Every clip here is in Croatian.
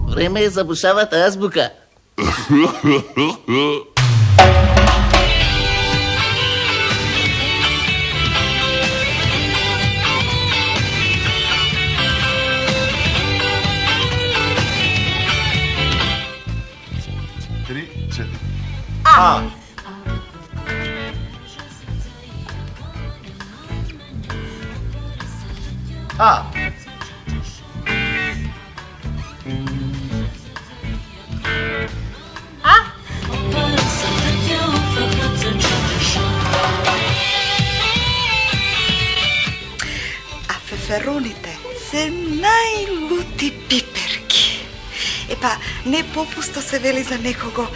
Vreme je zabušavati azbuka. Tri, četiri. A. A. A feferonite se najluti piperki. E pa, ne popusto se veli za nekogo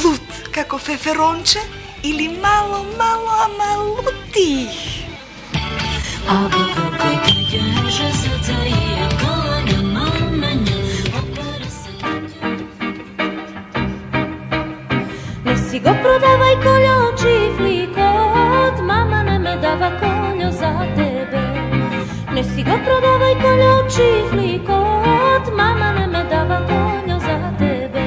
lut, kako feferonče, ili malo, a maluti. Ne si go prodavaj koljo čiflikot, mama ne me dava koljo za tebe. Ne si go prodavaj koljo čiflikot, mama ne me dava koljo za tebe.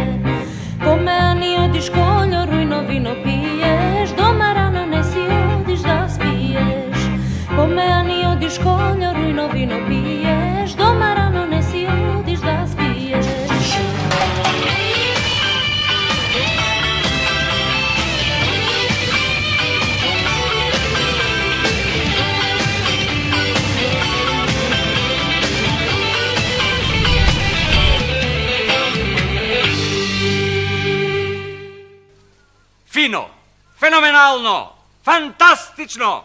Po meni odiš koljo, rujno vino piješ, doma rano ne si odiš da spiješ. Po meni odiš koljo, rujno vino piješ, doma rano ne si odiš da spiješ. Fino, fenomenalno, fantastično,